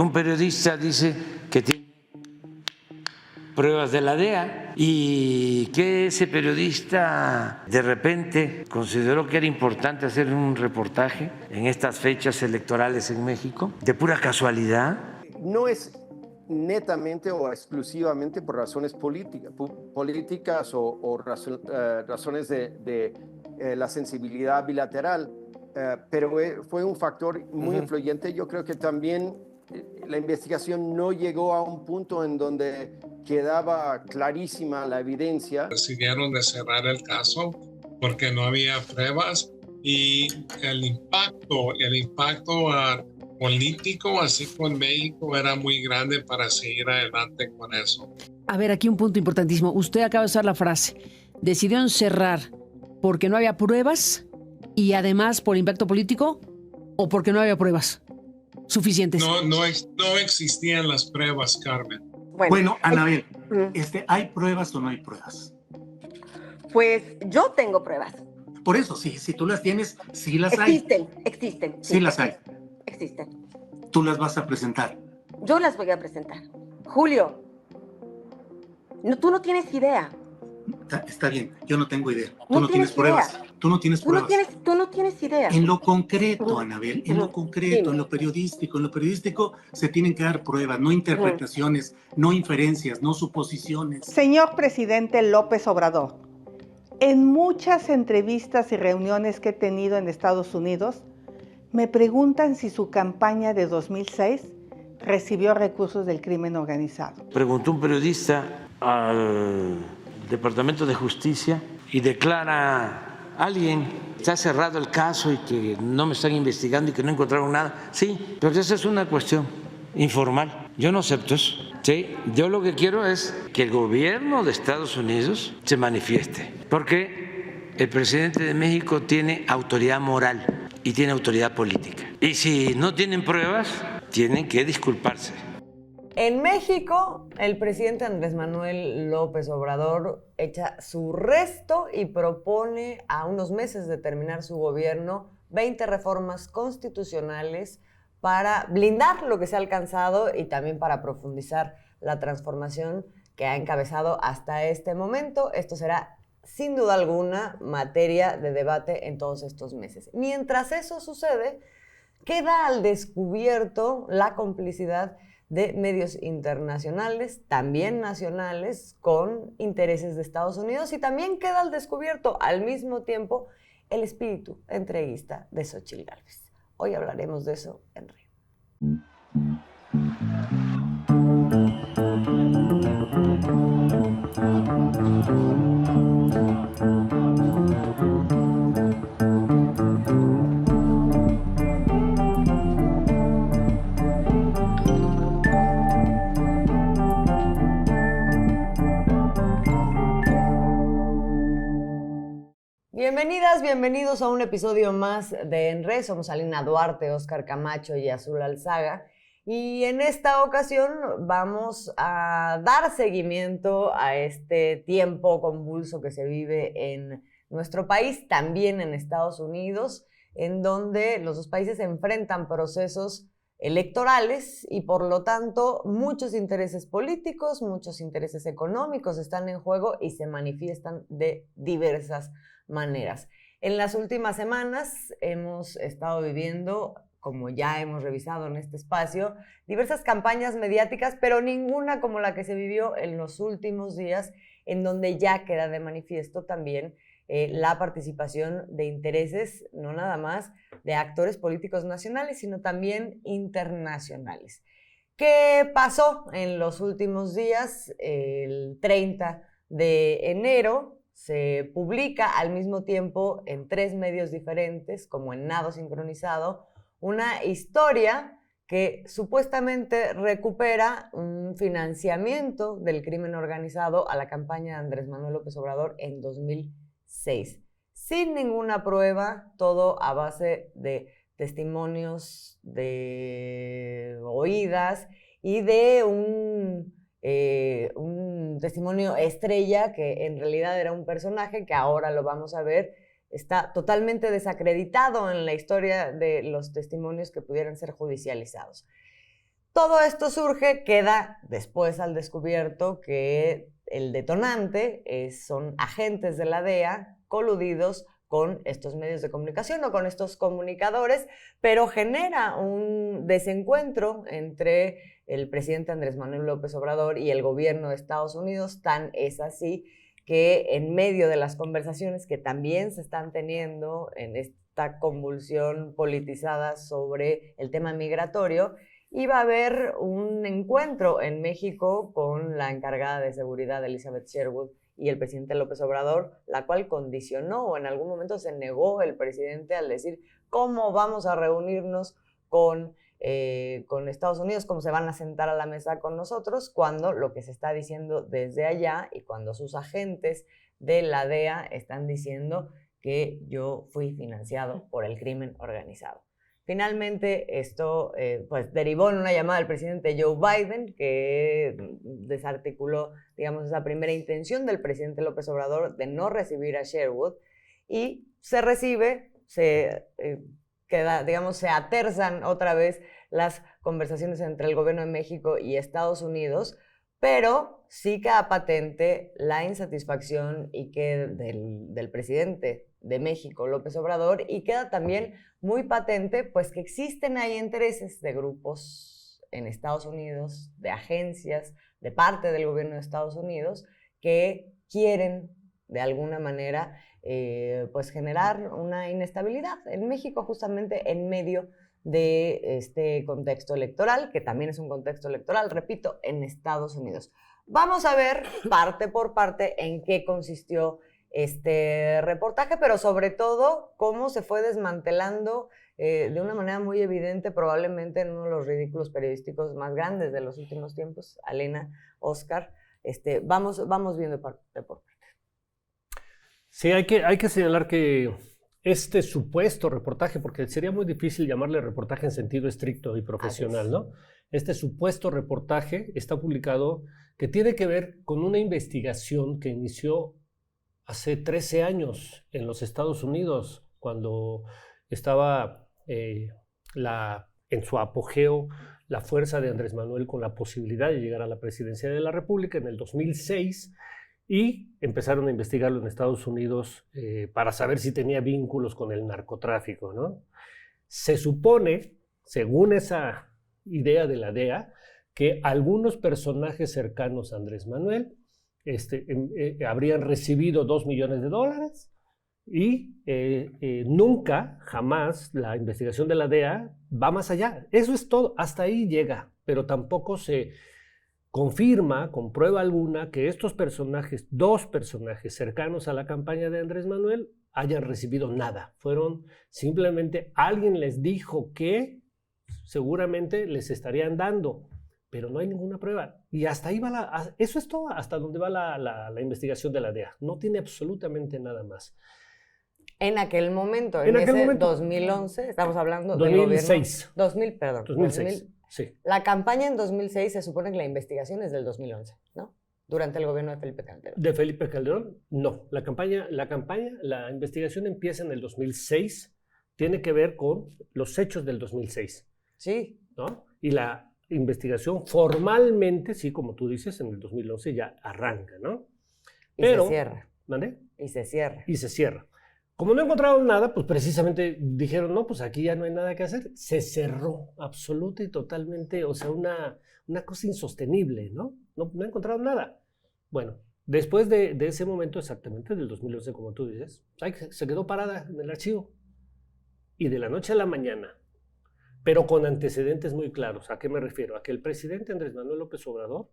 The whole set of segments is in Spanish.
un periodista dice que tiene pruebas de la DEA y que ese periodista de repente consideró que era importante hacer un reportaje en estas fechas electorales en México, de pura casualidad. No es netamente o exclusivamente por razones políticas o razones de la sensibilidad bilateral, pero fue un factor muy influyente. Yo creo que también la investigación no llegó a un punto en donde quedaba clarísima la evidencia. Decidieron de cerrar el caso porque no había pruebas y el impacto político, así con México, era muy grande para seguir adelante con eso. A ver, aquí un punto importantísimo. Usted acaba de usar la frase. Decidieron cerrar porque no había pruebas y además por impacto político o porque no había pruebas suficientes. No existían las pruebas, Carmen. Bueno, Anabel, ¿hay pruebas o no hay pruebas? Pues yo tengo pruebas. Por eso, sí, si tú las tienes, sí las hay. Existen. Sí las hay. Existen. Tú las vas a presentar. Yo las voy a presentar. Julio, tú no tienes idea. Está bien, yo no tengo idea. Tú no tienes pruebas. Tú no tienes pruebas. Tú no tienes idea. En lo concreto, Anabel, en lo concreto, en lo periodístico se tienen que dar pruebas, no interpretaciones, no inferencias, no suposiciones. Señor presidente López Obrador, en muchas entrevistas y reuniones que he tenido en Estados Unidos, me preguntan si su campaña de 2006 recibió recursos del crimen organizado. Preguntó un periodista al Departamento de Justicia y declara: alguien está cerrado el caso y que no me están investigando y que no encontraron nada. Sí, pero esa es una cuestión informal. Yo no acepto eso. Sí, yo lo que quiero es que el gobierno de Estados Unidos se manifieste, porque el presidente de México tiene autoridad moral y tiene autoridad política. Y si no tienen pruebas, tienen que disculparse. En México, el presidente Andrés Manuel López Obrador echa su resto y propone a unos meses de terminar su gobierno 20 reformas constitucionales para blindar lo que se ha alcanzado y también para profundizar la transformación que ha encabezado hasta este momento. Esto será, sin duda alguna, materia de debate en todos estos meses. Mientras eso sucede, queda al descubierto la complicidad de medios internacionales, también nacionales, con intereses de Estados Unidos, y también queda al descubierto al mismo tiempo el espíritu entreguista de Xóchitl Gálvez. Hoy hablaremos de eso en Río. Bienvenidas, bienvenidos a un episodio más de En Red. Somos Alina Duarte, Óscar Camacho y Azul Alzaga. Y en esta ocasión vamos a dar seguimiento a este tiempo convulso que se vive en nuestro país, también en Estados Unidos, en donde los dos países enfrentan procesos electorales y por lo tanto muchos intereses políticos, muchos intereses económicos están en juego y se manifiestan de diversas maneras. En las últimas semanas hemos estado viviendo, como ya hemos revisado en este espacio, diversas campañas mediáticas, pero ninguna como la que se vivió en los últimos días, en donde ya queda de manifiesto también la participación de intereses, no nada más de actores políticos nacionales, sino también internacionales. ¿Qué pasó en los últimos días? El 30 de enero se publica al mismo tiempo en 3 medios diferentes, como en Nado Sincronizado, una historia que supuestamente recupera un financiamiento del crimen organizado a la campaña de Andrés Manuel López Obrador en 2006. Sin ninguna prueba, todo a base de testimonios, de oídas y de un testimonio estrella que en realidad era un personaje que ahora lo vamos a ver, está totalmente desacreditado en la historia de los testimonios que pudieran ser judicializados. Todo esto surge, queda después al descubierto que el detonante son agentes de la DEA coludidos con estos medios de comunicación o con estos comunicadores, pero genera un desencuentro entre el presidente Andrés Manuel López Obrador y el gobierno de Estados Unidos. Tan es así que en medio de las conversaciones que también se están teniendo en esta convulsión politizada sobre el tema migratorio, iba a haber un encuentro en México con la encargada de seguridad, Elizabeth Sherwood, y el presidente López Obrador, la cual condicionó, o en algún momento se negó el presidente al decir cómo vamos a reunirnos con Estados Unidos, cómo se van a sentar a la mesa con nosotros, cuando lo que se está diciendo desde allá y cuando sus agentes de la DEA están diciendo que yo fui financiado por el crimen organizado. Finalmente, esto pues derivó en una llamada del presidente Joe Biden que desarticuló, digamos, esa primera intención del presidente López Obrador de no recibir a Sherwood, y se recibe, queda, digamos, se aterzan otra vez las conversaciones entre el gobierno de México y Estados Unidos, pero sí queda patente la insatisfacción del presidente de México, López Obrador, y queda también muy patente pues que existen ahí intereses de grupos en Estados Unidos, de agencias, de parte del gobierno de Estados Unidos, que quieren de alguna manera pues generar una inestabilidad en México, justamente en medio de este contexto electoral, que también es un contexto electoral, repito, en Estados Unidos. Vamos a ver parte por parte en qué consistió este reportaje, pero sobre todo cómo se fue desmantelando de una manera muy evidente, probablemente en uno de los ridículos periodísticos más grandes de los últimos tiempos. Alena, Oscar, vamos viendo parte por parte. Sí, hay que señalar que este supuesto reportaje, porque sería muy difícil llamarle reportaje en sentido estricto y profesional, ¿no? Este supuesto reportaje está publicado, que tiene que ver con una investigación que inició hace 13 años en los Estados Unidos, cuando estaba en su apogeo la fuerza de Andrés Manuel con la posibilidad de llegar a la presidencia de la República en el 2006, y empezaron a investigarlo en Estados Unidos para saber si tenía vínculos con el narcotráfico, ¿no? Se supone, según esa idea de la DEA, que algunos personajes cercanos a Andrés Manuel habrían recibido $2 millones y nunca, jamás, la investigación de la DEA va más allá. Eso es todo, hasta ahí llega, pero tampoco se confirma con prueba alguna que estos personajes, 2 personajes cercanos a la campaña de Andrés Manuel, hayan recibido nada. Fueron simplemente, alguien les dijo que seguramente les estarían dando, pero no hay ninguna prueba. Y hasta ahí va eso es todo, hasta donde va la investigación de la DEA. No tiene absolutamente nada más. En aquel momento, en ese momento, 2011, estamos hablando del gobierno... 2006. 2006. Sí. La campaña en 2006 se supone que la investigación es del 2011, ¿no? Durante el gobierno de Felipe Calderón. ¿De Felipe Calderón? No. La investigación empieza en el 2006, tiene que ver con los hechos del 2006. Sí. ¿No? Y la investigación formalmente, sí, como tú dices, en el 2011 ya arranca, ¿no? Pero, se cierra. ¿Mande? Y se cierra. Y se cierra. Como no encontraron nada, pues precisamente dijeron, no, pues aquí ya no hay nada que hacer. Se cerró absoluta y totalmente, o sea, una cosa insostenible, ¿no? No encontraron nada. Bueno, después de ese momento, exactamente, del 2011, como tú dices, se quedó parada en el archivo. Y de la noche a la mañana, pero con antecedentes muy claros. ¿A qué me refiero? A que el presidente Andrés Manuel López Obrador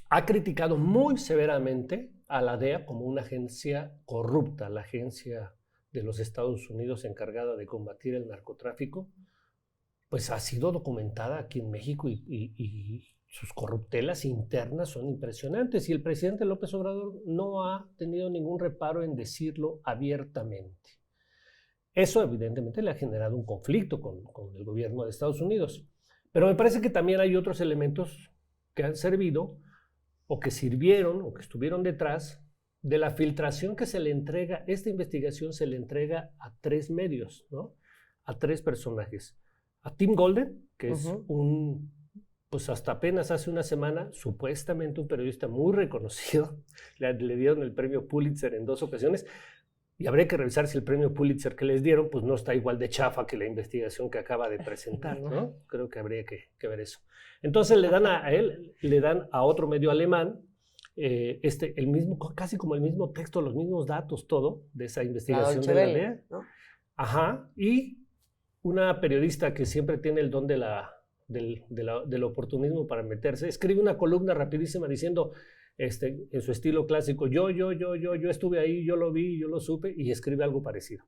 ha criticado muy severamente a la DEA como una agencia corrupta, la agencia de los Estados Unidos encargada de combatir el narcotráfico, pues ha sido documentada aquí en México y sus corruptelas internas son impresionantes, y el presidente López Obrador no ha tenido ningún reparo en decirlo abiertamente. Eso evidentemente le ha generado un conflicto con el gobierno de Estados Unidos, pero me parece que también hay otros elementos que han servido o que sirvieron o que estuvieron detrás de la filtración que se le entrega. Esta investigación se le entrega a 3 medios, ¿no? A 3 personajes. A Tim Golden, que es pues hasta apenas hace una semana, supuestamente un periodista muy reconocido, le dieron el premio Pulitzer en 2 ocasiones, y habría que revisar si el premio Pulitzer que les dieron pues no está igual de chafa que la investigación que acaba de presentar, ¿no? Creo que habría que ver eso. Entonces le dan a él, le dan a otro medio alemán, el mismo, casi como el mismo texto, los mismos datos, todo, de esa investigación de la DEA. ¿No? Ajá, y una periodista que siempre tiene el don del oportunismo para meterse, escribe una columna rapidísima diciendo, en su estilo clásico, yo estuve ahí, yo lo vi, yo lo supe, y escribe algo parecido.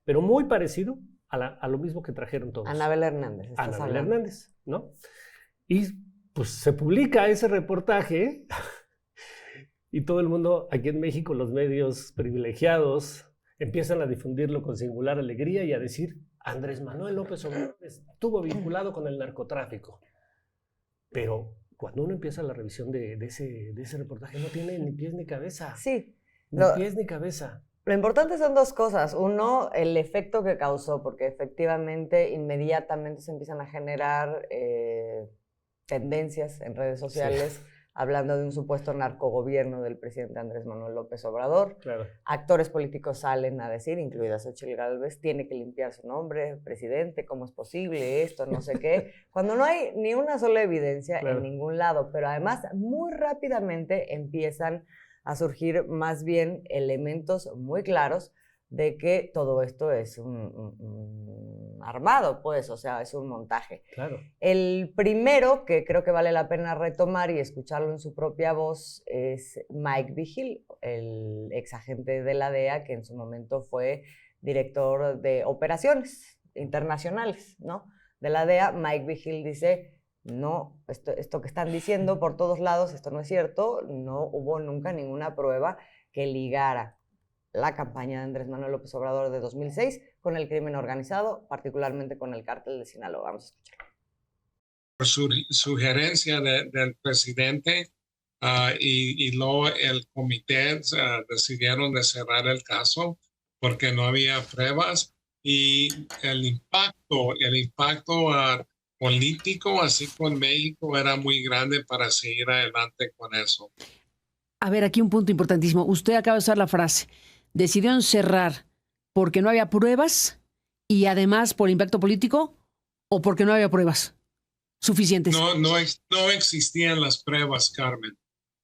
Pero muy parecido a lo mismo que trajeron todos. Anabel Hernández. Anabel Hernández, ¿no? Y pues se publica ese reportaje y todo el mundo, aquí en México, los medios privilegiados, empiezan a difundirlo con singular alegría y a decir, Andrés Manuel López Obrador estuvo vinculado con el narcotráfico. Pero cuando uno empieza la revisión de ese reportaje, no tiene ni pies ni cabeza. Sí. Ni pies ni cabeza. Lo importante son 2 cosas. Uno, el efecto que causó, porque efectivamente inmediatamente se empiezan a generar tendencias en redes sociales hablando de un supuesto narcogobierno del presidente Andrés Manuel López Obrador. Claro. Actores políticos salen a decir, incluida Xochitl Gálvez, tiene que limpiar su nombre, presidente, ¿cómo es posible esto? No sé qué. Cuando no hay ni una sola evidencia en ningún lado, pero además muy rápidamente empiezan a surgir más bien elementos muy claros de que todo esto es un armado, pues, o sea, es un montaje. Claro. El primero, que creo que vale la pena retomar y escucharlo en su propia voz, es Mike Vigil, el exagente de la DEA, que en su momento fue director de operaciones internacionales, ¿no? De la DEA. Mike Vigil dice, no, esto que están diciendo por todos lados, esto no es cierto, no hubo nunca ninguna prueba que ligara la campaña de Andrés Manuel López Obrador de 2006 con el crimen organizado, particularmente con el cártel de Sinaloa. Vamos a escuchar. Por su sugerencia del presidente y luego el comité decidieron de cerrar el caso porque no había pruebas y el impacto político así con México era muy grande para seguir adelante con eso. A ver, aquí un punto importantísimo. Usted acaba de usar la frase, decidieron cerrar porque no había pruebas y además por impacto político o porque no había pruebas suficientes. No existían las pruebas, Carmen.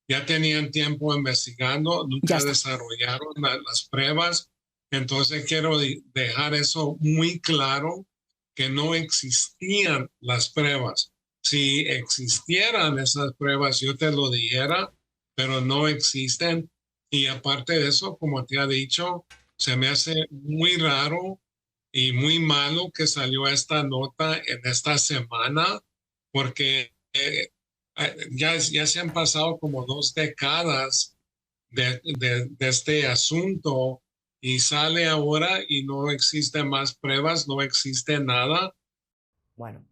Ya tenían tiempo investigando, nunca desarrollaron las pruebas. Entonces quiero dejar eso muy claro, que no existían las pruebas. Si existieran esas pruebas, yo te lo dijera, pero no existen. Y aparte de eso, como te ha dicho, se me hace muy raro y muy malo que salió esta nota en esta semana, porque ya se han pasado como 2 décadas de este asunto y sale ahora y no existen más pruebas, no existe nada. Bueno,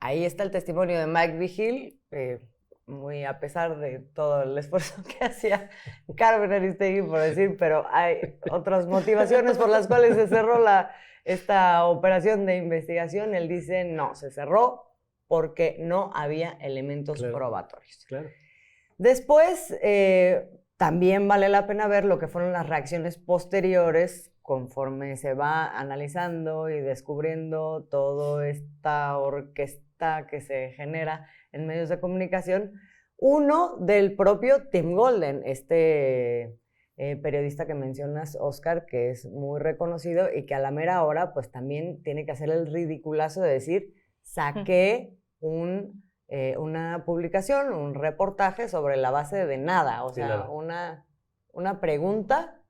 ahí está el testimonio de Mike Vigil, muy a pesar de todo el esfuerzo que hacía Carmen Aristegui por decir, pero hay otras motivaciones por las cuales se cerró esta operación de investigación. Él dice, no, se cerró porque no había elementos probatorios. Claro. Después, también vale la pena ver lo que fueron las reacciones posteriores conforme se va analizando y descubriendo toda esta orquesta que se genera en medios de comunicación. Uno del propio Tim Golden, periodista que mencionas, Oscar, que es muy reconocido y que a la mera hora pues también tiene que hacer el ridiculazo de decir, saqué una publicación, un reportaje sobre la base de nada, o sea, una pregunta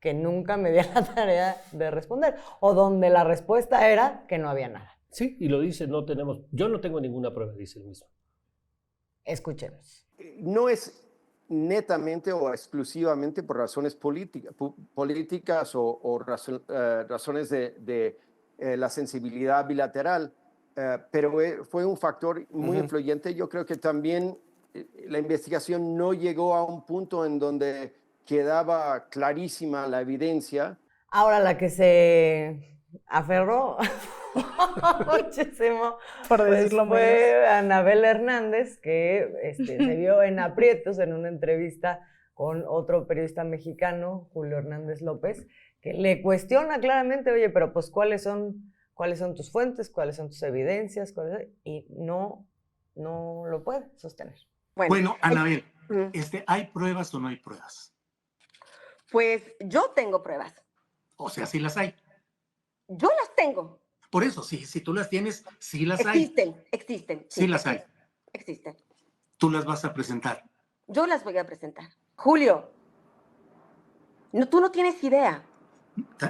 que nunca me di a la tarea de responder, o donde la respuesta era que no había nada. Sí, y lo dice, yo no tengo ninguna prueba, dice él mismo. Escuchemos. No es netamente o exclusivamente por razones políticas o razones de la sensibilidad bilateral, pero fue un factor muy influyente. Yo creo que también la investigación no llegó a un punto en donde quedaba clarísima la evidencia. Ahora la que se aferró muchísimo. Por decirlo pues fue Anabel Hernández, que se vio en aprietos en una entrevista con otro periodista mexicano, Julio Hernández López, que le cuestiona claramente, oye, pero pues ¿cuáles son tus fuentes? ¿Cuáles son tus evidencias? Y no lo puede sostener. Bueno, Anabel, ¿hay pruebas o no hay pruebas? Pues yo tengo pruebas. O sea, sí las hay. Yo las tengo. Por eso, si tú las tienes, sí las hay. Existen. Sí las hay. Existen. Tú las vas a presentar. Yo las voy a presentar. Julio, tú no tienes idea.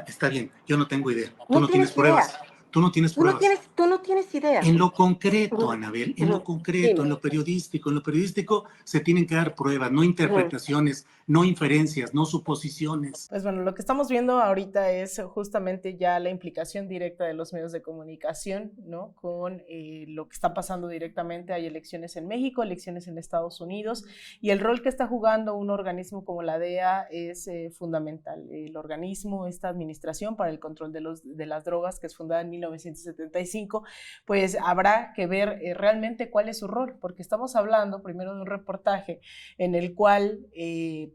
Está bien, yo no tengo idea. Tú no tienes pruebas. Tú no tienes pruebas. Tú no tienes idea. En lo concreto, Anabel, en lo concreto, en lo periodístico se tienen que dar pruebas, no interpretaciones, no inferencias, no suposiciones. Pues bueno, lo que estamos viendo ahorita es justamente ya la implicación directa de los medios de comunicación, ¿no? Con lo que está pasando directamente. Hay elecciones en México, elecciones en Estados Unidos, y el rol que está jugando un organismo como la DEA es fundamental. El organismo, esta Administración para el Control de las Drogas, que es fundada en 1975, pues habrá que ver realmente cuál es su rol, porque estamos hablando primero de un reportaje en el cual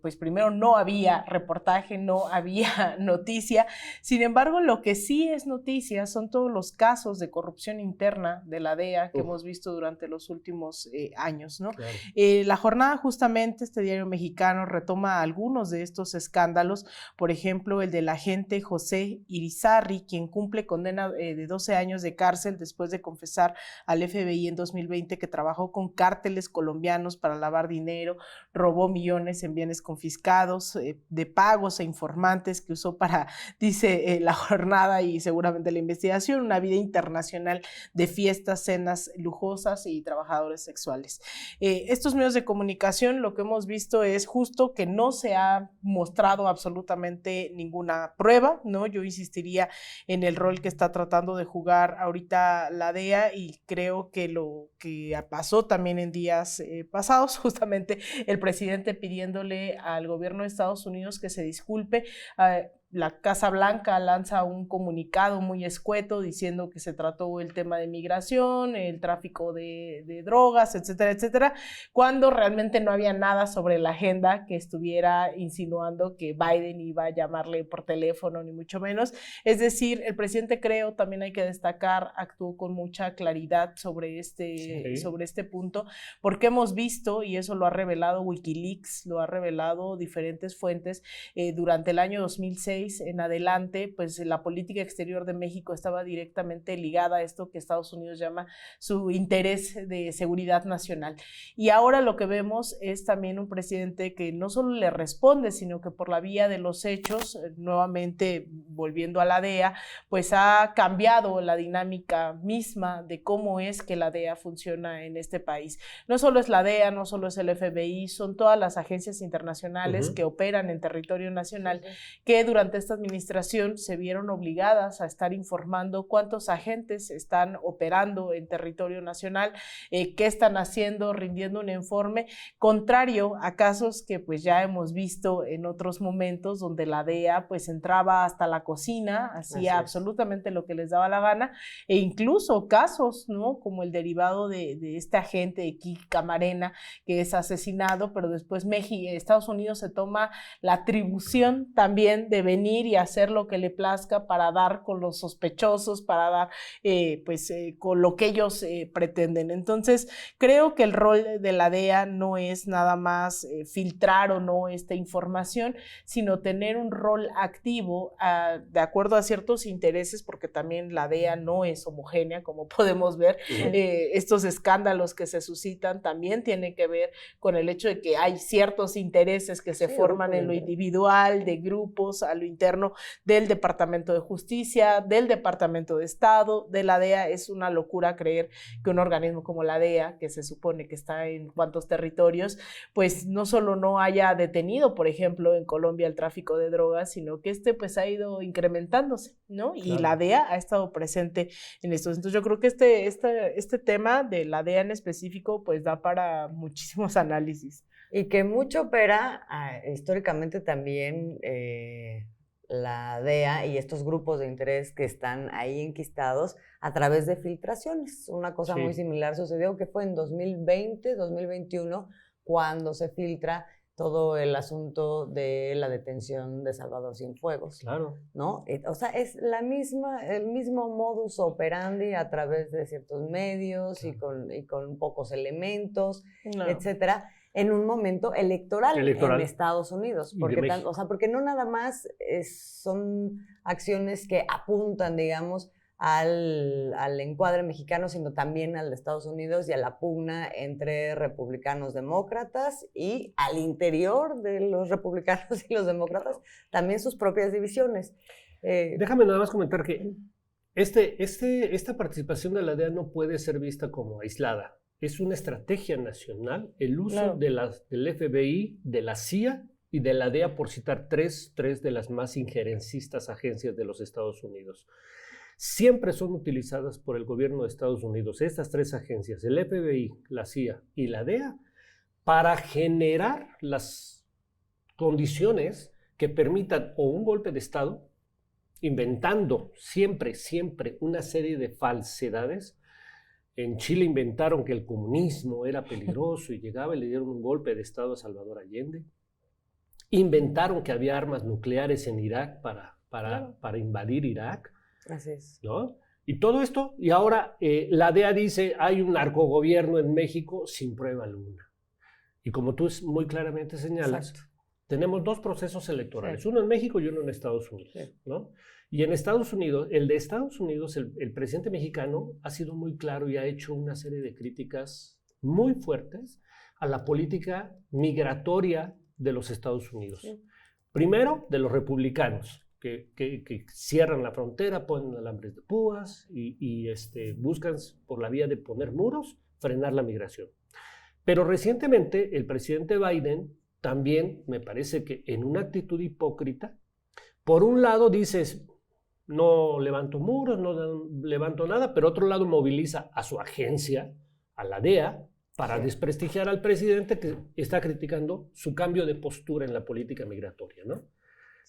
pues primero no había reportaje, no había noticia. Sin embargo, lo que sí es noticia son todos los casos de corrupción interna de la DEA que hemos visto durante los últimos años, ¿no? Claro. La jornada, justamente, este diario mexicano retoma algunos de estos escándalos, por ejemplo, el del agente José Irizarry, quien cumple condena de 12 años de cárcel después de confesar al FBI en 2020 que trabajó con cárteles colombianos para lavar dinero, robó millones en bienes confiscados, de pagos a informantes que usó para, dice la jornada y seguramente la investigación, una vida internacional de fiestas, cenas lujosas y trabajadores sexuales. Estos medios de comunicación, lo que hemos visto es justo que no se ha mostrado absolutamente ninguna prueba, ¿no? Yo insistiría en el rol que está tratando de jugar ahorita la DEA, y creo que lo que pasó también en días pasados, justamente el presidente pidiéndole al gobierno de Estados Unidos que se disculpe. La Casa Blanca lanza un comunicado muy escueto diciendo que se trató el tema de migración, el tráfico de drogas, etcétera, etcétera, cuando realmente no había nada sobre la agenda que estuviera insinuando que Biden iba a llamarle por teléfono, ni mucho menos. Es decir, el presidente, creo, también hay que destacar, actuó con mucha claridad sobre este punto, porque hemos visto, y eso lo ha revelado Wikileaks, lo ha revelado diferentes fuentes, durante el año 2006 en adelante, pues la política exterior de México estaba directamente ligada a esto que Estados Unidos llama su interés de seguridad nacional. Y ahora lo que vemos es también un presidente que no solo le responde, sino que por la vía de los hechos, nuevamente volviendo a la DEA, pues ha cambiado la dinámica misma de cómo es que la DEA funciona en este país. No solo es la DEA, no solo es el FBI, son todas las agencias internacionales que operan en territorio nacional, que durante esta administración se vieron obligadas a estar informando cuántos agentes están operando en territorio nacional, qué están haciendo, rindiendo un informe, contrario a casos que pues ya hemos visto en otros momentos, donde la DEA pues entraba hasta la cocina, hacía absolutamente lo que les daba la gana, e incluso casos, ¿no?, como el derivado de este agente de Kiki Camarena, que es asesinado, pero después Estados Unidos se toma la atribución también de venir y hacer lo que le plazca para dar con los sospechosos, para dar con lo que ellos pretenden. Entonces, creo que el rol de la DEA no es nada más filtrar o no esta información, sino tener un rol activo de acuerdo a ciertos intereses, porque también la DEA no es homogénea, como podemos ver. Estos escándalos que se suscitan también tienen que ver con el hecho de que hay ciertos intereses que se forman en lo individual, de grupos, a lo interno del Departamento de Justicia, del Departamento de Estado, de la DEA. Es una locura creer que un organismo como la DEA, que se supone que está en cuantos territorios, pues no solo no haya detenido, por ejemplo, en Colombia el tráfico de drogas, sino que pues ha ido incrementándose, ¿no? Claro. Y la DEA ha estado presente en esto. Entonces yo creo que este tema de la DEA en específico pues da para muchísimos análisis. Y que mucho opera históricamente también la DEA y estos grupos de interés que están ahí enquistados a través de filtraciones. Una cosa muy similar sucedió que fue en 2020, 2021, cuando se filtra todo el asunto de la detención de Salvador Cienfuegos. Claro. ¿No? O sea, es el mismo modus operandi a través de ciertos medios y con pocos elementos, etcétera, en un momento electoral en Estados Unidos. Porque no nada más son acciones que apuntan, digamos, al encuadre mexicano, sino también al de Estados Unidos y a la pugna entre republicanos demócratas y al interior de los republicanos y los demócratas también sus propias divisiones. Déjame nada más comentar que esta participación de la DEA no puede ser vista como aislada. Es una estrategia nacional el uso del FBI, de la CIA y de la DEA, por citar tres de las más injerencistas agencias de los Estados Unidos. Siempre son utilizadas por el gobierno de Estados Unidos, estas tres agencias, el FBI, la CIA y la DEA, para generar las condiciones que permitan o un golpe de Estado, inventando siempre una serie de falsedades. En Chile inventaron que el comunismo era peligroso y llegaba y le dieron un golpe de Estado a Salvador Allende. Inventaron que había armas nucleares en Irak para invadir Irak. Así es. ¿No? Y todo esto, y ahora la DEA dice, hay un narcogobierno en México sin prueba alguna. Y como tú muy claramente señalas, tenemos dos procesos electorales, uno en México y uno en Estados Unidos, ¿no? Y en Estados Unidos, el presidente mexicano ha sido muy claro y ha hecho una serie de críticas muy fuertes a la política migratoria de los Estados Unidos. Primero, de los republicanos, que cierran la frontera, ponen alambres de púas y buscan por la vía de poner muros, frenar la migración. Pero recientemente el presidente Biden también, me parece que en una actitud hipócrita, por un lado dices, no levanto muros, no levanto nada, pero otro lado moviliza a su agencia, a la DEA, para desprestigiar al presidente que está criticando su cambio de postura en la política migratoria, ¿no?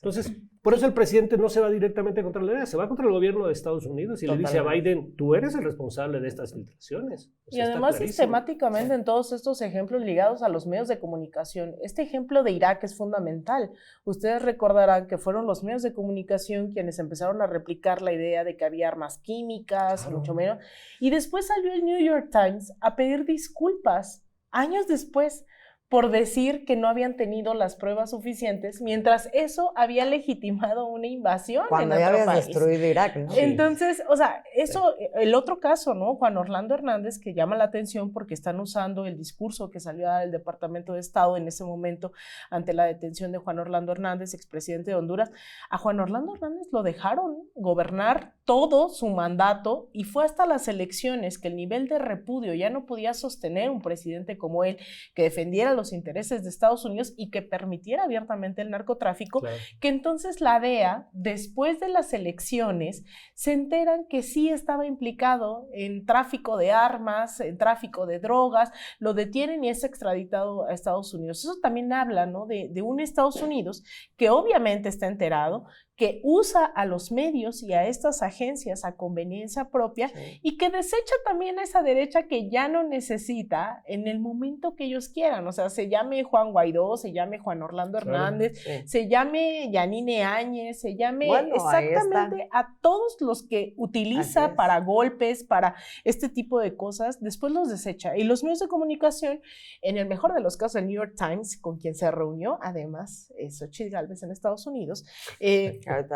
Entonces, por eso el presidente no se va directamente contra la DEA, se va contra el gobierno de Estados Unidos y le dice a Biden, tú eres el responsable de estas filtraciones. O sea, y además sistemáticamente en todos estos ejemplos ligados a los medios de comunicación, este ejemplo de Irak es fundamental. Ustedes recordarán que fueron los medios de comunicación quienes empezaron a replicar la idea de que había armas químicas, mucho menos, y después salió el New York Times a pedir disculpas, años después, por decir que no habían tenido las pruebas suficientes, mientras eso había legitimado una invasión cuando en ya otro habías país. Destruido Irak, ¿no? Entonces, o sea, eso, el otro caso, ¿no? Juan Orlando Hernández, que llama la atención porque están usando el discurso que salió del Departamento de Estado en ese momento ante la detención de Juan Orlando Hernández, expresidente de Honduras. A Juan Orlando Hernández lo dejaron gobernar todo su mandato y fue hasta las elecciones que el nivel de repudio ya no podía sostener un presidente como él, que defendiera los intereses de Estados Unidos y que permitiera abiertamente el narcotráfico, que entonces la DEA, después de las elecciones, se enteran que sí estaba implicado en tráfico de armas, en tráfico de drogas, lo detienen y es extraditado a Estados Unidos. Eso también habla, ¿no?, de un Estados Unidos que obviamente está enterado, que usa a los medios y a estas agencias a conveniencia propia y que desecha también a esa derecha que ya no necesita en el momento que ellos quieran. O sea, se llame Juan Guaidó, se llame Juan Orlando Hernández, se llame Yanine Áñez, se llame exactamente a todos los que utiliza para golpes, para este tipo de cosas, después los desecha. Y los medios de comunicación, en el mejor de los casos, el New York Times, con quien se reunió, además, Xochitl Gálvez en Estados Unidos,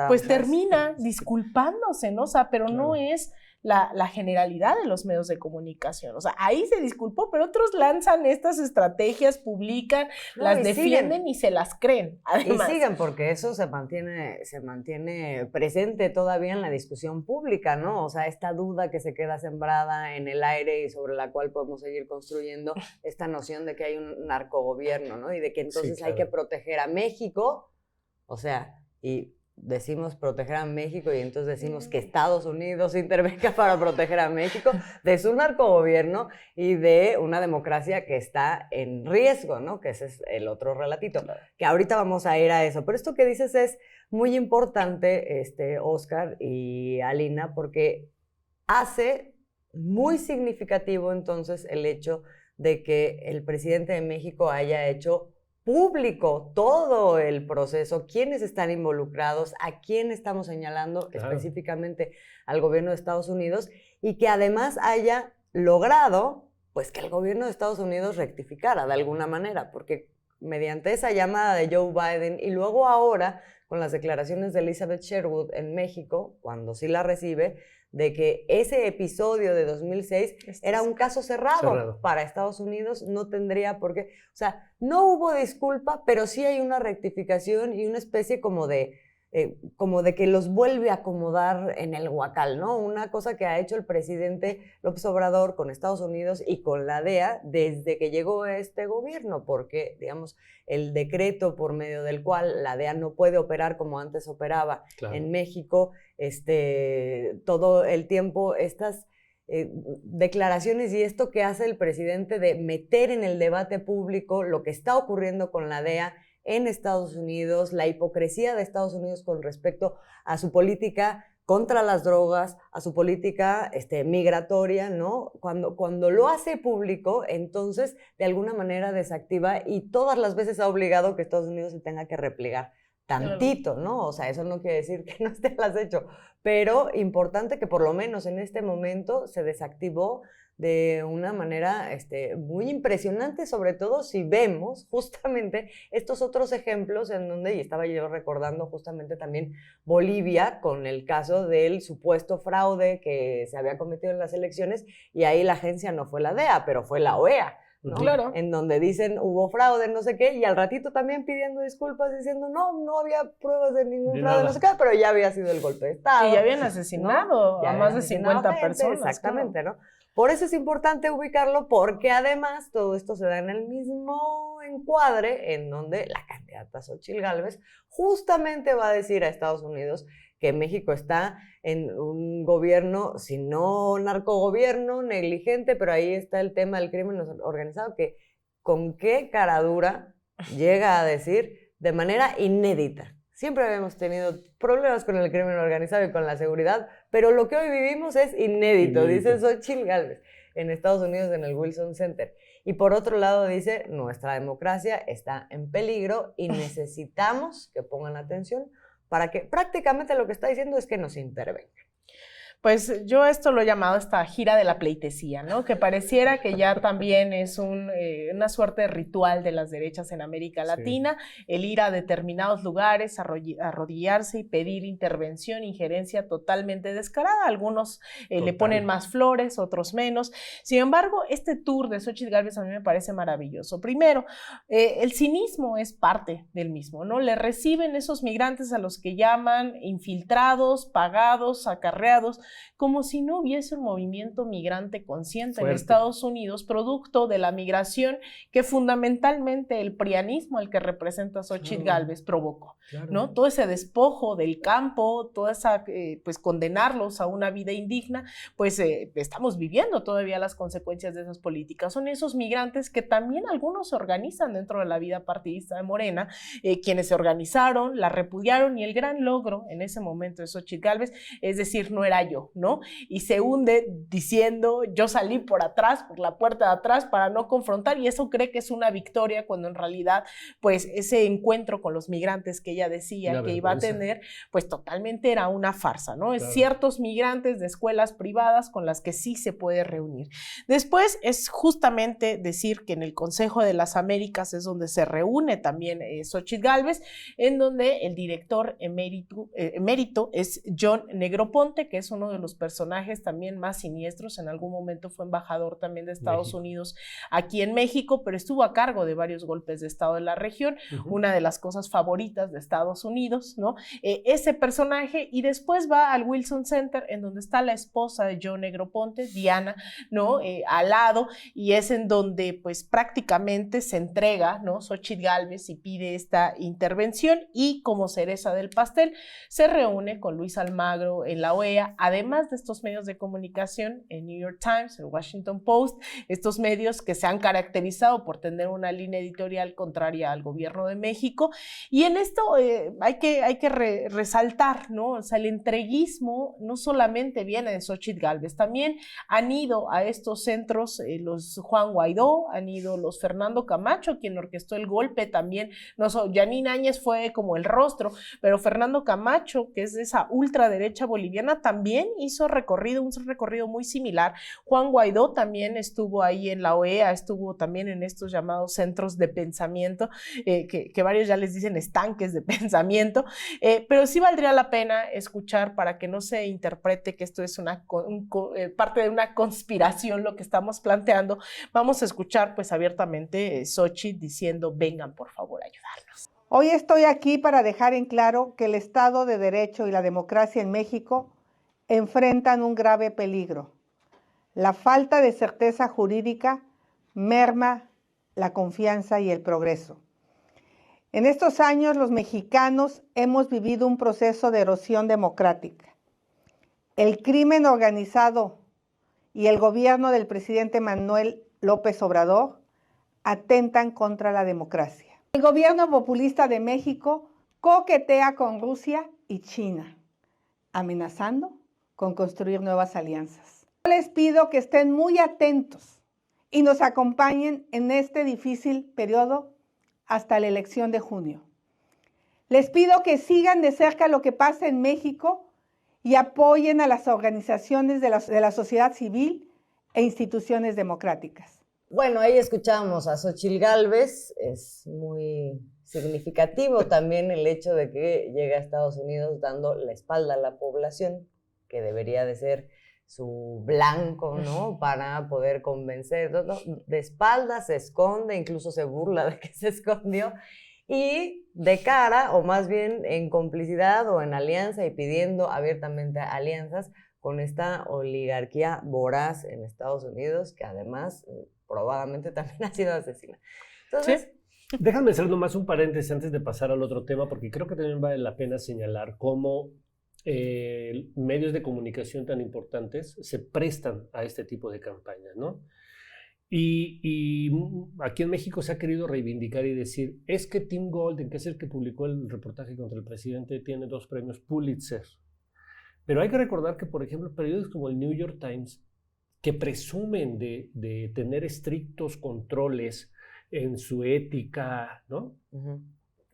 pues termina disculpándose, ¿no? O sea, pero no es la generalidad de los medios de comunicación. O sea, ahí se disculpó, pero otros lanzan estas estrategias, publican, las defienden y se las creen. Además. Y siguen, porque eso se mantiene presente todavía en la discusión pública, ¿no? O sea, esta duda que se queda sembrada en el aire y sobre la cual podemos seguir construyendo esta noción de que hay un narcogobierno, ¿no? Y de que entonces hay que proteger a México, o sea, y decimos proteger a México y entonces decimos que Estados Unidos intervenga para proteger a México de su narcogobierno y de una democracia que está en riesgo, ¿no? Que ese es el otro relatito, que ahorita vamos a ir a eso. Pero esto que dices es muy importante, Oscar y Alina, porque hace muy significativo entonces el hecho de que el presidente de México haya hecho público todo el proceso, quiénes están involucrados, a quién estamos señalando, específicamente al gobierno de Estados Unidos, y que además haya logrado pues que el gobierno de Estados Unidos rectificara de alguna manera, porque mediante esa llamada de Joe Biden y luego ahora con las declaraciones de Elizabeth Sherwood en México, cuando sí la recibe, de que ese episodio de 2006 era un caso cerrado para Estados Unidos, no tendría por qué, o sea, no hubo disculpa, pero sí hay una rectificación y una especie como de que los vuelve a acomodar en el huacal, ¿no? Una cosa que ha hecho el presidente López Obrador con Estados Unidos y con la DEA desde que llegó este gobierno, porque, digamos, el decreto por medio del cual la DEA no puede operar como antes operaba en México, todo el tiempo estas declaraciones y esto que hace el presidente de meter en el debate público lo que está ocurriendo con la DEA en Estados Unidos, la hipocresía de Estados Unidos con respecto a su política contra las drogas, a su política migratoria, ¿no? Cuando lo hace público, entonces de alguna manera desactiva y todas las veces ha obligado que Estados Unidos se tenga que replegar tantito, ¿no? O sea, eso no quiere decir que no esté al acecho, pero importante que por lo menos en este momento se desactivó de una manera muy impresionante, sobre todo si vemos justamente estos otros ejemplos en donde, y estaba yo recordando justamente también Bolivia con el caso del supuesto fraude que se había cometido en las elecciones, y ahí la agencia no fue la DEA, pero fue la OEA, ¿no? Claro. En donde dicen hubo fraude, no sé qué, y al ratito también pidiendo disculpas diciendo no había pruebas de ningún fraude, no sé qué, pero ya había sido el golpe de Estado. Y ya habían asesinado a más de 50 personas. Exactamente, claro. ¿no? Por eso es importante ubicarlo, porque además todo esto se da en el mismo encuadre en donde la candidata Xóchitl Gálvez justamente va a decir a Estados Unidos que México está en un gobierno, si no narcogobierno, negligente, pero ahí está el tema del crimen organizado, que con qué caradura llega a decir de manera inédita. Siempre habíamos tenido problemas con el crimen organizado y con la seguridad, pero lo que hoy vivimos es inédito. Dice Xóchitl Gálvez en Estados Unidos en el Wilson Center. Y por otro lado dice, nuestra democracia está en peligro y necesitamos que pongan atención para que prácticamente lo que está diciendo es que nos intervengan. Pues yo esto lo he llamado esta gira de la pleitesía, ¿no? Que pareciera que ya también es una suerte de ritual de las derechas en América Latina, el ir a determinados lugares, arrodillarse y pedir intervención, injerencia totalmente descarada. Algunos le ponen más flores, otros menos. Sin embargo, este tour de Xóchitl Gálvez a mí me parece maravilloso. Primero, el cinismo es parte del mismo, ¿no? Le reciben esos migrantes a los que llaman infiltrados, pagados, acarreados, como si no hubiese un movimiento migrante consciente en Estados Unidos, producto de la migración que fundamentalmente el prianismo al que representa Xóchitl Gálvez provocó, ¿no? Todo ese despojo del campo, toda esa, pues condenarlos a una vida indigna, pues estamos viviendo todavía las consecuencias de esas políticas. Son esos migrantes que también algunos se organizan dentro de la vida partidista de Morena, quienes se organizaron, la repudiaron, y el gran logro en ese momento de Xóchitl Gálvez es decir, no era yo, ¿no? Y se hunde diciendo, yo salí por atrás, por la puerta de atrás para no confrontar, y eso cree que es una victoria cuando en realidad, pues ese encuentro con los migrantes que ella decía que iba a tener, pues totalmente era una farsa, ¿no? Es ciertos migrantes de escuelas privadas con las que sí se puede reunir. Después es justamente decir que en el Consejo de las Américas es donde se reúne también Xóchitl Gálvez, en donde el director emérito es John Negroponte, que es uno de de los personajes también más siniestros. En algún momento fue embajador también de Estados Unidos aquí en México, pero estuvo a cargo de varios golpes de Estado de la región, una de las cosas favoritas de Estados Unidos, ¿no? Ese personaje, y después va al Wilson Center, en donde está la esposa de Joe Negroponte, Diana, ¿no? Al lado, y es en donde pues prácticamente se entrega, ¿no? Xóchitl Gálvez y pide esta intervención, y como cereza del pastel se reúne con Luis Almagro en la OEA, además de estos medios de comunicación, el New York Times, el Washington Post, estos medios que se han caracterizado por tener una línea editorial contraria al gobierno de México. Y en esto hay que resaltar, ¿no? O sea, el entreguismo no solamente viene de Xóchitl Gálvez, también han ido a estos centros los Juan Guaidó, han ido los Fernando Camacho, quien orquestó el golpe también, no, Yanine Áñez fue como el rostro, pero Fernando Camacho, que es de esa ultraderecha boliviana, también hizo un recorrido muy similar. Juan Guaidó también estuvo ahí en la OEA, estuvo también en estos llamados centros de pensamiento, que varios ya les dicen estanques de pensamiento, pero sí valdría la pena escuchar para que no se interprete que esto es parte de una conspiración lo que estamos planteando. Vamos a escuchar pues abiertamente Xóchitl diciendo: vengan por favor a ayudarnos. Hoy estoy aquí para dejar en claro que el Estado de Derecho y la democracia en México enfrentan un grave peligro. La falta de certeza jurídica merma la confianza y el progreso. En estos años los mexicanos hemos vivido un proceso de erosión democrática. El crimen organizado y el gobierno del presidente Manuel López Obrador atentan contra la democracia. El gobierno populista de México coquetea con Rusia y China, amenazando con construir nuevas alianzas. Les pido que estén muy atentos y nos acompañen en este difícil periodo hasta la elección de junio. Les pido que sigan de cerca lo que pasa en México y apoyen a las organizaciones de la sociedad civil e instituciones democráticas. Bueno, ahí escuchamos a Xóchitl Gálvez. Es muy significativo también el hecho de que llega a Estados Unidos dando la espalda a la población, que debería de ser su blanco, ¿no? Para poder convencer. ¿No? De espaldas se esconde, incluso se burla de que se escondió. Y de cara, o más bien en complicidad o en alianza, y pidiendo abiertamente alianzas con esta oligarquía voraz en Estados Unidos, que además probablemente también ha sido asesina. Entonces, sí. Déjame hacer nomás un paréntesis antes de pasar al otro tema, porque creo que también vale la pena señalar cómo medios de comunicación tan importantes se prestan a este tipo de campañas, ¿no? Y aquí en México se ha querido reivindicar y decir, es que Tim Golden, que es el que publicó el reportaje contra el presidente, tiene 2 premios Pulitzer. Pero hay que recordar que, por ejemplo, periódicos como el New York Times, que presumen de tener estrictos controles en su ética, ¿no?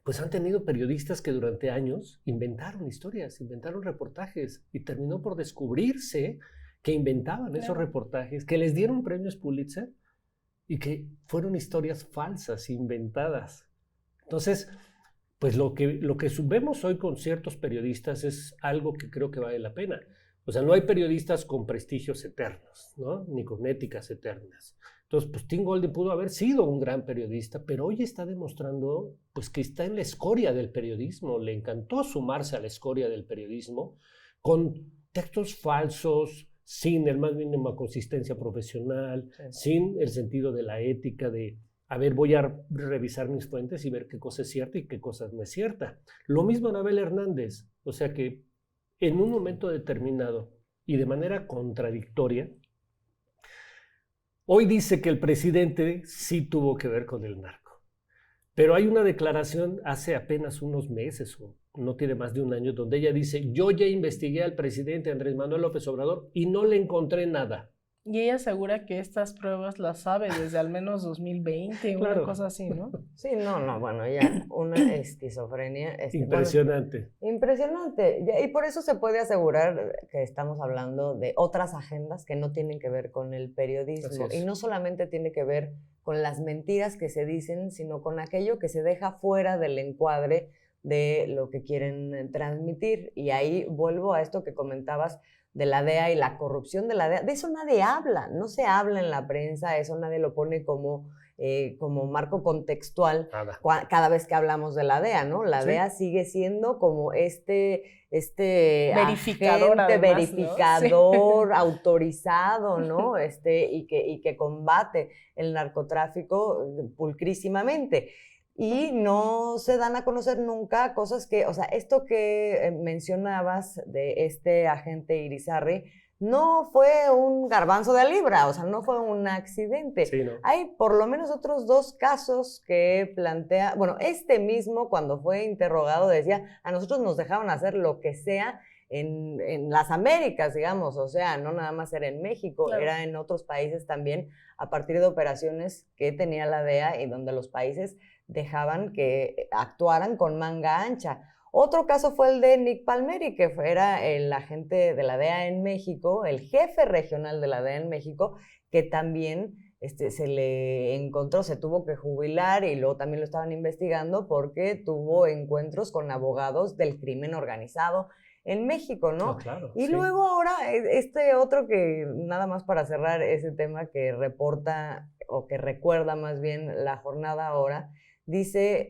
Pues han tenido periodistas que durante años inventaron historias, inventaron reportajes, y terminó por descubrirse que inventaban esos reportajes, que les dieron premios Pulitzer y que fueron historias falsas, inventadas. Entonces, pues lo que vemos hoy con ciertos periodistas es algo que creo que vale la pena. O sea, no hay periodistas con prestigios eternos, ¿no? Ni con éticas eternas. Entonces, pues Tim Golden pudo haber sido un gran periodista, pero hoy está demostrando pues, que está en la escoria del periodismo. Le encantó sumarse a la escoria del periodismo con textos falsos, sin el más mínima consistencia profesional, sin el sentido de la ética de, a ver, voy a revisar mis fuentes y ver qué cosa es cierta y qué cosa no es cierta. Lo mismo Anabel Hernández, o sea que en un momento determinado y de manera contradictoria, hoy dice que el presidente sí tuvo que ver con el narco, pero hay una declaración hace apenas unos meses o no tiene más de un año donde ella dice, yo ya investigué al presidente Andrés Manuel López Obrador y no le encontré nada. Y ella asegura que estas pruebas las sabe desde al menos 2020, claro. Una cosa así, ¿no? Sí, no, bueno, ya una esquizofrenia. Impresionante. Bueno, impresionante. Y por eso se puede asegurar que estamos hablando de otras agendas que no tienen que ver con el periodismo. Y no solamente tiene que ver con las mentiras que se dicen, sino con aquello que se deja fuera del encuadre de lo que quieren transmitir. Y ahí vuelvo a esto que comentabas de la DEA y la corrupción de la DEA. De eso nadie habla, no se habla en la prensa, eso nadie lo pone como marco contextual cada vez que hablamos de la DEA, ¿no? La DEA sigue siendo como este verificador, agente además, verificador, ¿no? autorizado, ¿no? Y que combate el narcotráfico pulcrísimamente. Y no se dan a conocer nunca cosas que, o sea, esto que mencionabas de este agente Irizarry, no fue un garbanzo de libra, o sea, no fue un accidente. Sí, ¿no? Hay por lo menos otros 2 casos que plantea, bueno, este mismo cuando fue interrogado decía, a nosotros nos dejaban hacer lo que sea en las Américas, digamos, o sea, no nada más era en México, claro, era en otros países también, a partir de operaciones que tenía la DEA y donde los países dejaban que actuaran con manga ancha. Otro caso fue el de Nick Palmeri, que era el agente de la DEA en México, el jefe regional de la DEA en México, que también se le encontró, se tuvo que jubilar y luego también lo estaban investigando porque tuvo encuentros con abogados del crimen organizado en México, ¿no? Oh, claro, y sí. luego ahora este otro que, nada más para cerrar ese tema que reporta, o que recuerda más bien la jornada ahora, dice,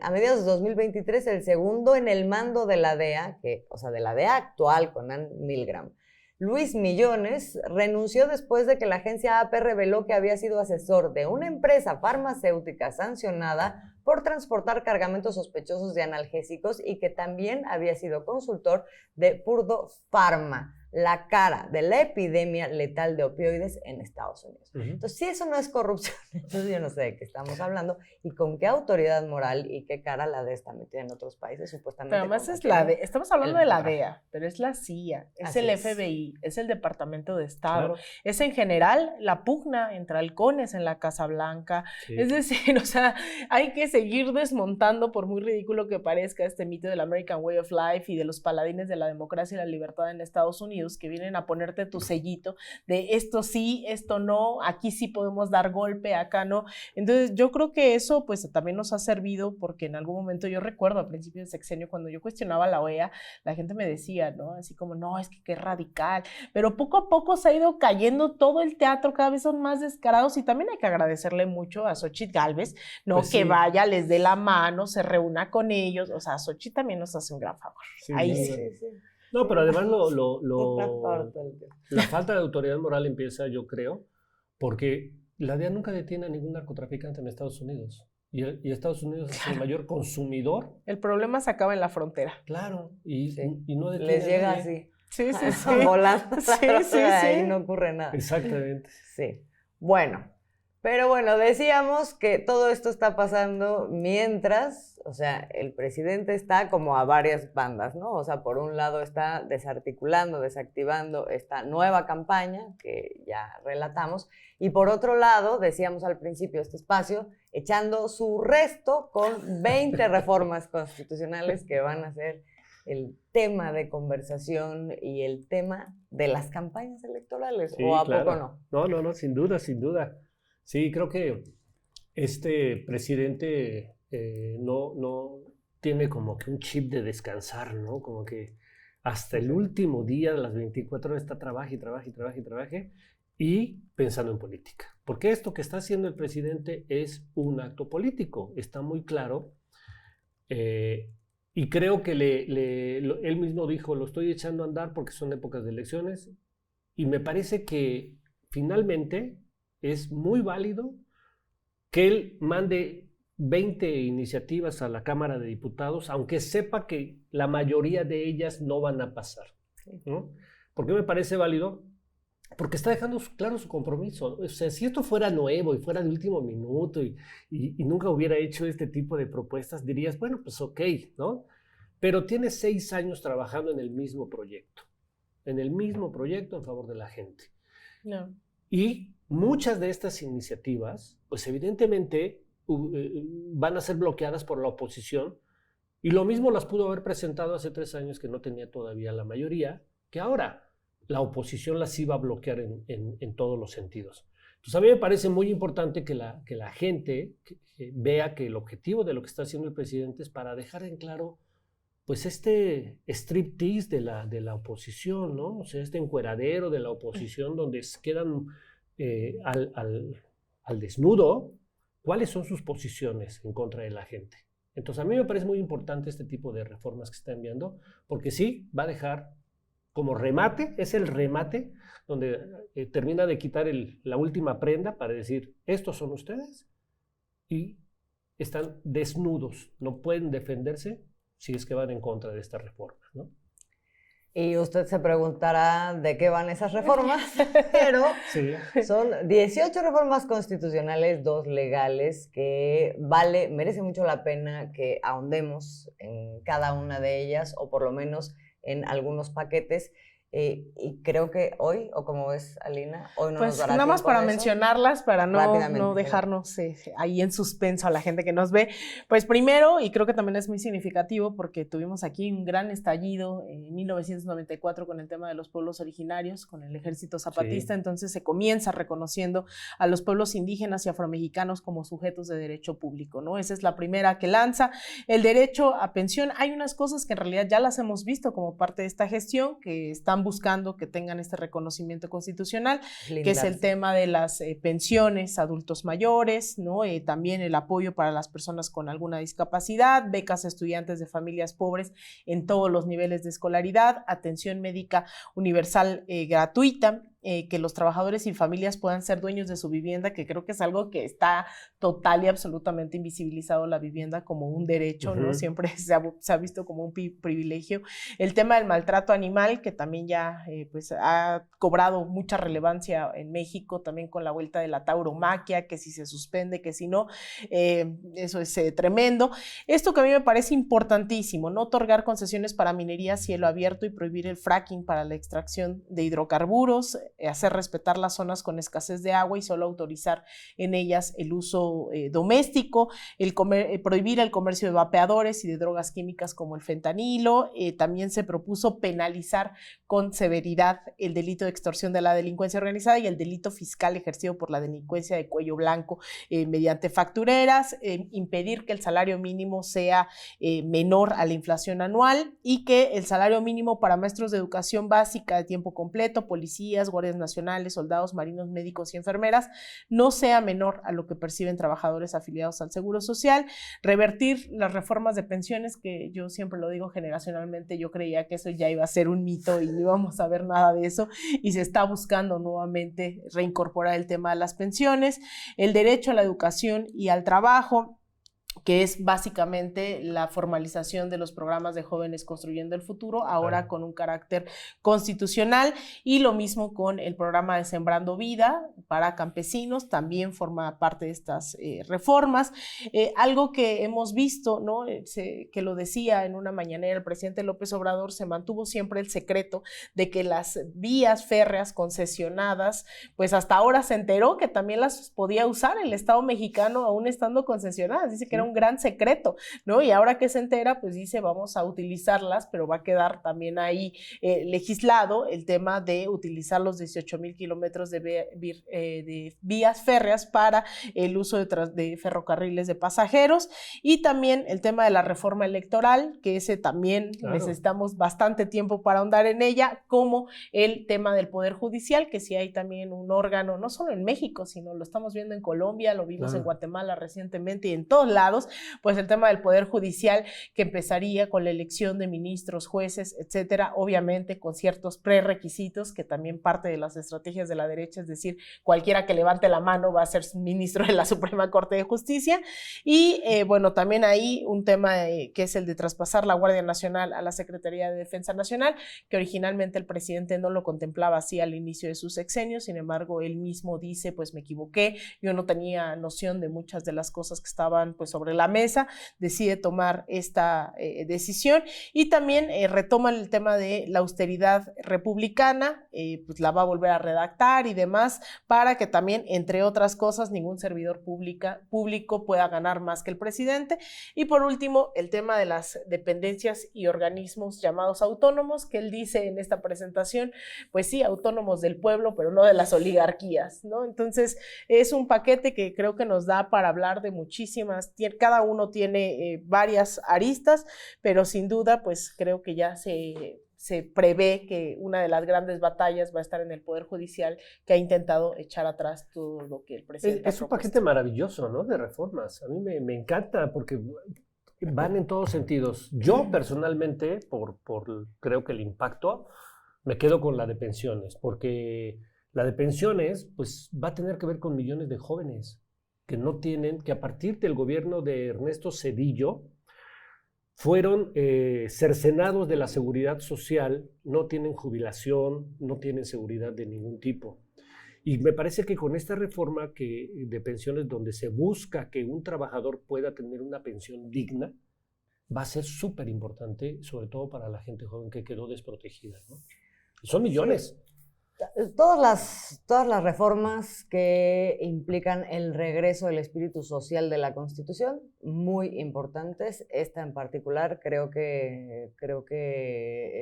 a mediados de 2023, el segundo en el mando de la DEA, o sea, de la DEA actual con Ann Milgram, Luis Millones, renunció después de que la agencia AP reveló que había sido asesor de una empresa farmacéutica sancionada por transportar cargamentos sospechosos de analgésicos y que también había sido consultor de Purdue Pharma, la cara de la epidemia letal de opioides en Estados Unidos. Entonces, si eso no es corrupción, entonces yo no sé de qué estamos hablando y con qué autoridad moral y qué cara la DEA está metida en otros países, supuestamente. Pero además es la DEA, estamos hablando de la DEA, pero es la CIA, es el FBI, es el Departamento de Estado, claro, es en general la pugna entre halcones en la Casa Blanca, sí, es decir, o sea, hay que seguir desmontando, por muy ridículo que parezca, este mito del American Way of Life y de los paladines de la democracia y la libertad en Estados Unidos, que vienen a ponerte tu sellito de esto sí, esto no, aquí sí podemos dar golpe, acá no. Entonces yo creo que eso pues también nos ha servido, porque en algún momento yo recuerdo a principios del sexenio cuando yo cuestionaba la OEA, la gente me decía, ¿no? Así como, no, es que qué radical, pero poco a poco se ha ido cayendo todo el teatro, cada vez son más descarados y también hay que agradecerle mucho a Xóchitl Gálvez, ¿no? Pues que sí, vaya, les dé la mano, se reúna con ellos, o sea, Xóchitl también nos hace un gran favor. Sí, ahí sí. No, pero además la falta de autoridad moral empieza, yo creo, porque la DEA nunca detiene a ningún narcotraficante en Estados Unidos. Y Estados Unidos es el mayor consumidor. El problema se acaba en la frontera. Claro, y no detiene. Les llega así. Sí, sí, sí. Volando. Sí. Ahí no ocurre nada. Exactamente. Sí. Bueno, pero bueno, decíamos que todo esto está pasando mientras, o sea, el presidente está como a varias bandas, ¿no? O sea, por un lado está desarticulando, desactivando esta nueva campaña que ya relatamos, y por otro lado, decíamos al principio de este espacio, echando su resto con 20 reformas constitucionales que van a ser el tema de conversación y el tema de las campañas electorales, sí, ¿o a claro. poco no? No, sin duda, sin duda. Sí, creo que este presidente no tiene como que un chip de descansar, ¿no? Como que hasta el último día de las 24 horas está trabaje y pensando en política. Porque esto que está haciendo el presidente es un acto político, está muy claro. Y creo que él mismo dijo, lo estoy echando a andar porque son épocas de elecciones. Y me parece que finalmente es muy válido que él mande 20 iniciativas a la Cámara de Diputados, aunque sepa que la mayoría de ellas no van a pasar, ¿no? ¿Por qué me parece válido? Porque está dejando claro su compromiso. O sea, si esto fuera nuevo y fuera de último minuto y nunca hubiera hecho este tipo de propuestas, dirías, bueno, pues ok, ¿no? Pero tiene 6 años trabajando en el mismo proyecto en favor de la gente. No. Y muchas de estas iniciativas, pues evidentemente van a ser bloqueadas por la oposición, y lo mismo las pudo haber presentado hace 3 años que no tenía todavía la mayoría, que ahora la oposición las iba a bloquear en todos los sentidos. Entonces a mí me parece muy importante que la gente vea que el objetivo de lo que está haciendo el presidente es para dejar en claro pues este striptease de la oposición, ¿no? O sea, este encueradero de la oposición donde quedan al desnudo cuáles son sus posiciones en contra de la gente. Entonces, a mí me parece muy importante este tipo de reformas que está enviando, porque sí, va a dejar como remate, es el remate donde termina de quitar la última prenda para decir, estos son ustedes y están desnudos, no pueden defenderse si es que van en contra de esta reforma, ¿no? Y usted se preguntará de qué van esas reformas, pero sí, son 18 reformas constitucionales, 2 legales, que merece mucho la pena que ahondemos en cada una de ellas, o por lo menos en algunos paquetes. Y creo que hoy, o como ves, Alina, hoy no pues nos dará nada más para eso. Mencionarlas, para no dejarnos ahí en suspenso a la gente que nos ve. Pues primero, y creo que también es muy significativo porque tuvimos aquí un gran estallido en 1994 con el tema de los pueblos originarios, con el ejército zapatista, sí. Entonces se comienza reconociendo a los pueblos indígenas y afromexicanos como sujetos de derecho público, ¿no? Esa es la primera que lanza. El derecho a pensión, hay unas cosas que en realidad ya las hemos visto como parte de esta gestión, que están buscando que tengan este reconocimiento constitucional, que es el tema de las pensiones a adultos mayores, ¿no? También el apoyo para las personas con alguna discapacidad, becas a estudiantes de familias pobres en todos los niveles de escolaridad, atención médica universal gratuita, que los trabajadores y familias puedan ser dueños de su vivienda, que creo que es algo que está total y absolutamente invisibilizado, la vivienda como un derecho, ¿no? Siempre se ha visto como un privilegio. El tema del maltrato animal, que también ya pues ha cobrado mucha relevancia en México, también con la vuelta de la tauromaquia, que si se suspende, que si no, eso es tremendo. Esto que a mí me parece importantísimo, no otorgar concesiones para minería a cielo abierto y prohibir el fracking para la extracción de hidrocarburos, hacer respetar las zonas con escasez de agua y solo autorizar en ellas el uso doméstico, prohibir el comercio de vapeadores y de drogas químicas como el fentanilo. También se propuso penalizar con severidad el delito de extorsión de la delincuencia organizada y el delito fiscal ejercido por la delincuencia de cuello blanco mediante factureras, impedir que el salario mínimo sea menor a la inflación anual y que el salario mínimo para maestros de educación básica de tiempo completo, policías, guardias nacionales, soldados, marinos, médicos y enfermeras no sea menor a lo que perciben trabajadores afiliados al Seguro Social, revertir las reformas de pensiones, que yo siempre lo digo generacionalmente, yo creía que eso ya iba a ser un mito y no íbamos a ver nada de eso, y se está buscando nuevamente reincorporar el tema de las pensiones, el derecho a la educación y al trabajo, que es básicamente la formalización de los programas de jóvenes construyendo el futuro, ahora con un carácter constitucional, y lo mismo con el programa de Sembrando Vida para campesinos, también forma parte de estas reformas. Algo que hemos visto, ¿no? Que lo decía en una mañanera el presidente López Obrador, se mantuvo siempre el secreto de que las vías férreas concesionadas, pues hasta ahora se enteró que también las podía usar el Estado mexicano aún estando concesionadas, dice que era un gran secreto, ¿no? Y ahora que se entera, pues dice, vamos a utilizarlas, pero va a quedar también ahí legislado el tema de utilizar los 18,000 kilómetros de vías férreas para el uso de ferrocarriles de pasajeros, y también el tema de la reforma electoral, que ese también necesitamos bastante tiempo para ahondar en ella, como el tema del Poder Judicial, que sí hay también un órgano, no solo en México, sino lo estamos viendo en Colombia, lo vimos en Guatemala recientemente y en todos lados, pues el tema del Poder Judicial, que empezaría con la elección de ministros, jueces, etcétera, obviamente con ciertos prerequisitos, que también parte de las estrategias de la derecha, es decir, cualquiera que levante la mano va a ser ministro de la Suprema Corte de Justicia, y bueno, también hay un tema que es el de traspasar la Guardia Nacional a la Secretaría de Defensa Nacional, que originalmente el presidente no lo contemplaba así al inicio de su sexenio, sin embargo, él mismo dice, pues me equivoqué, yo no tenía noción de muchas de las cosas que estaban pues sobre la mesa, decide tomar esta decisión, y también retoma el tema de la austeridad republicana, pues la va a volver a redactar y demás, para que también, entre otras cosas, ningún servidor público pueda ganar más que el presidente. Y por último, el tema de las dependencias y organismos llamados autónomos, que él dice en esta presentación, pues sí, autónomos del pueblo, pero no de las oligarquías, ¿no? Entonces, es un paquete que creo que nos da para hablar de muchísimas, cada uno tiene varias aristas, pero sin duda, pues creo que ya se prevé que una de las grandes batallas va a estar en el Poder Judicial, que ha intentado echar atrás todo lo que el presidente Es un paquete maravilloso, ¿no? De reformas. A mí me encanta porque van en todos sentidos. Yo personalmente, por creo que el impacto, me quedo con la de pensiones, porque la de pensiones pues va a tener que ver con millones de jóvenes que no tienen, que a partir del gobierno de Ernesto Zedillo, fueron cercenados de la seguridad social, no tienen jubilación, no tienen seguridad de ningún tipo. Y me parece que con esta reforma de pensiones donde se busca que un trabajador pueda tener una pensión digna, va a ser súper importante, sobre todo para la gente joven que quedó desprotegida, ¿no? Son millones. Sí. Todas las reformas que implican el regreso del espíritu social de la Constitución, muy importantes. Esta en particular creo que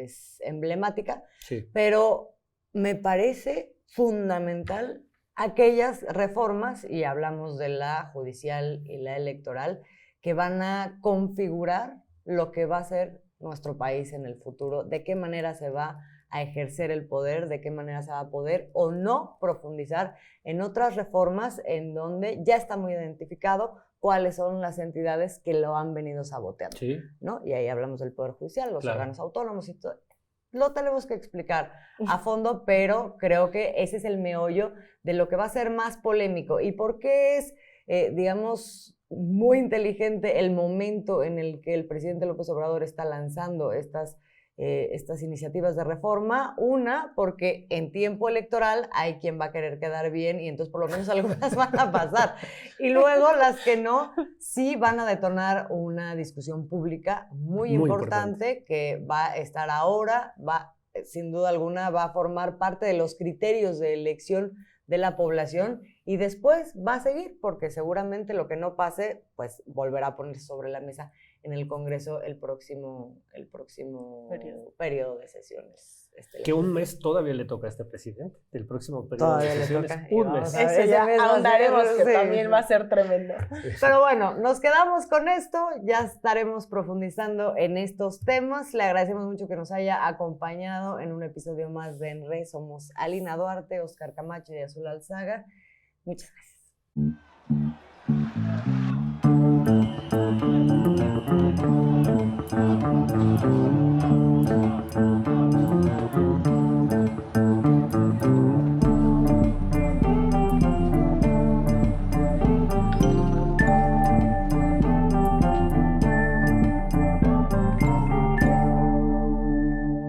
es emblemática, sí. Pero me parece fundamental aquellas reformas, y hablamos de la judicial y la electoral, que van a configurar lo que va a ser nuestro país en el futuro, de qué manera se va a ejercer el poder, de qué manera se va a poder o no profundizar en otras reformas en donde ya está muy identificado cuáles son las entidades que lo han venido saboteando, sí. ¿no? Y ahí hablamos del Poder Judicial, los claro. órganos autónomos y todo. Lo tenemos que explicar a fondo, pero creo que ese es el meollo de lo que va a ser más polémico. ¿Y por qué es, digamos, muy inteligente el momento en el que el presidente López Obrador está lanzando estas iniciativas de reforma? Una, porque en tiempo electoral hay quien va a querer quedar bien y entonces por lo menos algunas van a pasar. Y luego las que no, sí van a detonar una discusión pública muy importante que va a estar ahora, sin duda alguna va a formar parte de los criterios de elección de la población y después va a seguir, porque seguramente lo que no pase, pues volverá a ponerse sobre la mesa en el Congreso el próximo periodo de sesiones. Que un mes todavía le toca a este presidente, del próximo periodo Todavía de le sesiones. toca, Un mes. Ese ya ahondaremos, que también va a ser tremendo. Pero bueno, nos quedamos con esto, ya estaremos profundizando en estos temas. Le agradecemos mucho que nos haya acompañado en un episodio más de En Re. Somos Alina Duarte, Óscar Camacho y Azul Alzaga. Muchas gracias.